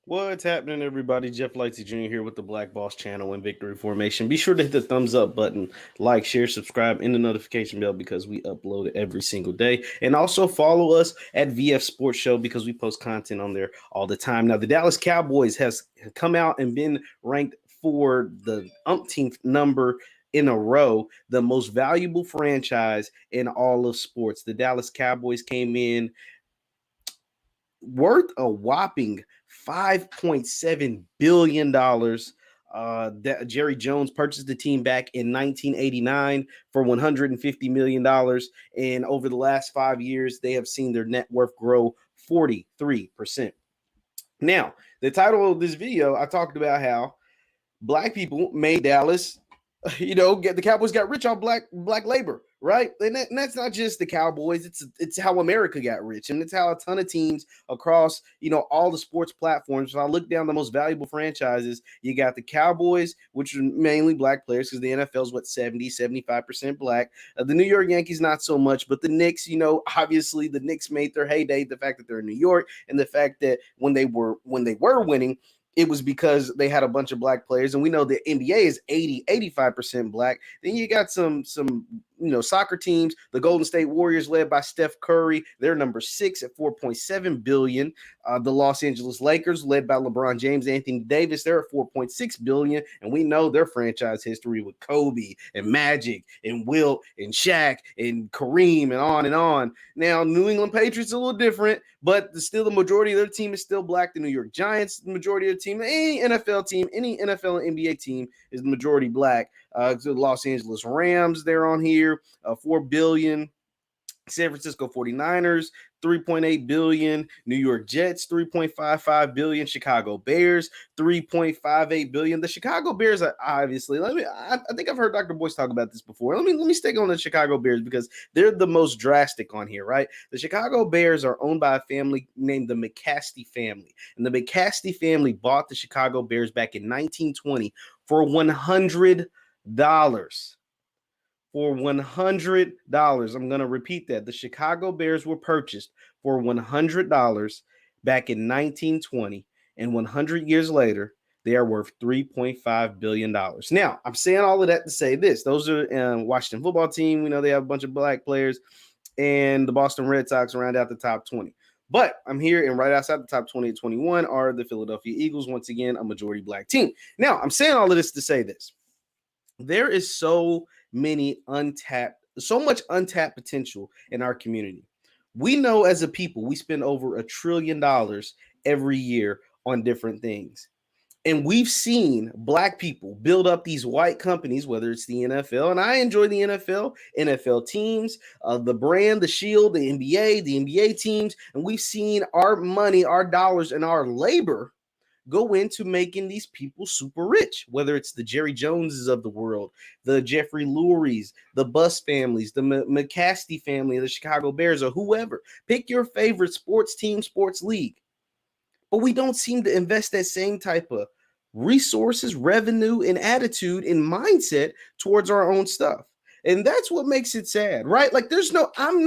What's happening, everybody? Jeff Lightsy Jr. here with the Black Boss channel and Victory Formation. Be sure to hit the thumbs up button, like, share, subscribe, and the notification bell because we upload it every single day. And also follow us at VF Sports Show because we post content on there all the time. Now, the Dallas Cowboys has come out and been ranked for the umpteenth number in a row, the most valuable franchise in all of sports. The Dallas Cowboys came in worth a whopping $5.7 billion. Jerry Jones purchased the team back in 1989 for $150 million. And over the last 5 years, they have seen their net worth grow 43%. Now, the title of this video, I talked about how black people made Dallas, get the Cowboys got rich on black labor, right? And that's not just the Cowboys. It's how America got rich, and it's how a ton of teams across all the sports platforms. If I look down the most valuable franchises, you got the Cowboys, which are mainly black players because the NFL is 75% black. The New York Yankees not so much, but the Knicks, obviously the Knicks made their heyday. The fact that they're in New York and the fact that when they were winning, it was because they had a bunch of black players, and we know the NBA is 85% black. Then you got some soccer teams, the Golden State Warriors led by Steph Curry, they're number 6 at 4.7 billion. The Los Angeles Lakers led by LeBron James, Anthony Davis, they're at 4.6 billion, and we know their franchise history with Kobe and Magic and Wilt and Shaq and Kareem and on and on. Now, New England Patriots are a little different, but still the majority of their team is still black. The New York Giants, the majority of the team, any NFL and NBA team is the majority black. The Los Angeles Rams, they're on here, 4 billion. San Francisco 49ers, 3.8 billion. New York Jets, 3.55 billion. Chicago Bears, 3.58 billion. The Chicago Bears are obviously, I think I've heard Dr. Boyce talk about this before. Let me stick on the Chicago Bears because they're the most drastic on here, right? The Chicago Bears are owned by a family named the McCasty family. And the McCasty family bought the Chicago Bears back in 1920 for $100. For $100. I'm going to repeat that. The Chicago Bears were purchased for $100 back in 1920, and 100 years later, they are worth $3.5 billion. Now, I'm saying all of that to say this. Those are Washington football team. We know they have a bunch of black players, and the Boston Red Sox round out the top 20. But I'm here, and right outside the top 20 and 21 are the Philadelphia Eagles, once again, a majority black team. Now, I'm saying all of this to say this. There is so much untapped potential in our community. We know as a people, we spend over $1 trillion every year on different things. And we've seen black people build up these white companies, whether it's the NFL, and I enjoy the NFL teams, the brand, the Shield, the NBA teams, and we've seen our money, our dollars, and our labor go into making these people super rich, whether it's the Jerry Joneses of the world, the Jeffrey Lurie's, the Buss families, the McCasty family, the Chicago Bears, or whoever. Pick your favorite sports team, sports league. But we don't seem to invest that same type of resources, revenue, and attitude and mindset towards our own stuff. And that's what makes it sad, right? Like I'm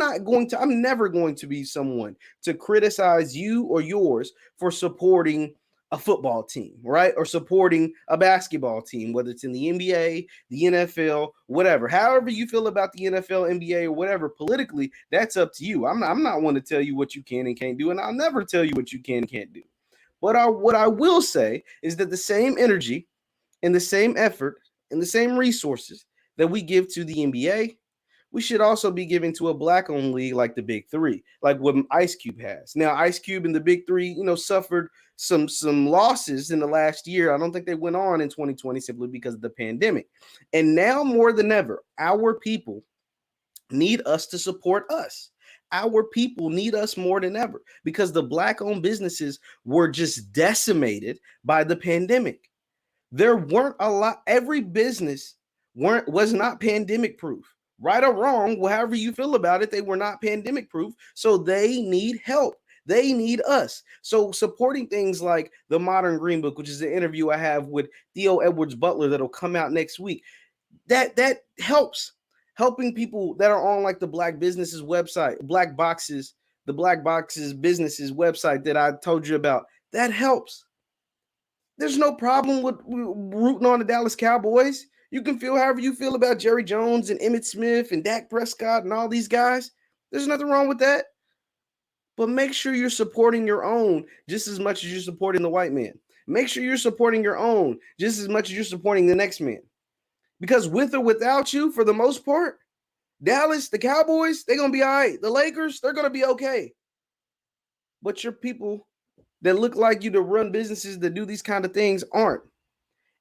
never going to be someone to criticize you or yours for supporting a football team, right? Or supporting a basketball team, whether it's in the NBA, the NFL, whatever. However you feel about the NFL, NBA, or whatever politically, that's up to you. I'm not one to tell you what you can and can't do, and I'll never tell you what you can and can't do. But what I will say is that the same energy and the same effort and the same resources that we give to the NBA, we should also be giving to a black-owned league like the Big Three, like what Ice Cube has. Now, Ice Cube and the Big Three, suffered some losses in the last year. I don't think they went on in 2020 simply because of the pandemic. And now more than ever, our people need us to support us. Our people need us more than ever because the black-owned businesses were just decimated by the pandemic. There weren't a lot. Every business was not pandemic proof. Right or wrong, however you feel about it, they were not pandemic proof. So they need help. They need us. So supporting things like the Modern Green Book, which is an interview I have with Theo Edwards Butler that'll come out next week, that helps. Helping people that are on like the Black Businesses website, the Black Boxes businesses website that I told you about, that helps. There's no problem with rooting on the Dallas Cowboys. You can feel however you feel about Jerry Jones and Emmitt Smith and Dak Prescott and all these guys. There's nothing wrong with that. But make sure you're supporting your own just as much as you're supporting the white man. Make sure you're supporting your own just as much as you're supporting the next man. Because with or without you, for the most part, Dallas, the Cowboys, they're going to be all right. The Lakers, they're going to be okay. But your people that look like you to run businesses that do these kind of things aren't.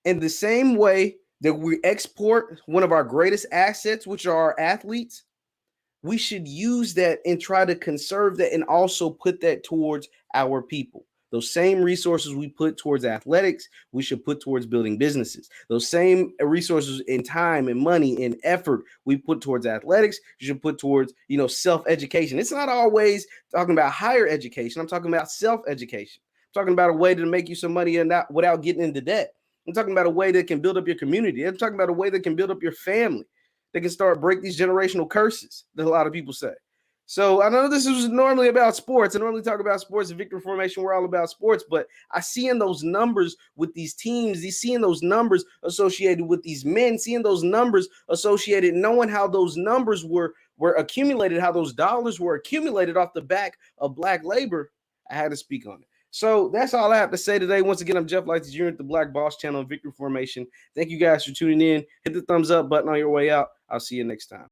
In the same way that we export one of our greatest assets, which are our athletes, we should use that and try to conserve that and also put that towards our people. Those same resources we put towards athletics, we should put towards building businesses. Those same resources in time and money and effort we put towards athletics, you should put towards, self-education. It's not always talking about higher education. I'm talking about self-education. I'm talking about a way to make you some money and not without getting into debt. I'm talking about a way that can build up your community. I'm talking about a way that can build up your family. They can start break these generational curses that a lot of people say. So I know this is normally about sports. I normally talk about sports and victory formation. We're all about sports, but I see in those numbers with these teams, seeing those numbers associated with these men, seeing those numbers associated, knowing how those numbers were accumulated, how those dollars were accumulated off the back of black labor. I had to speak on it. So that's all I have to say today. Once again, I'm Jeff Lightsy. You're at the Black Boss Channel on Victory Formation. Thank you guys for tuning in. Hit the thumbs up button on your way out. I'll see you next time.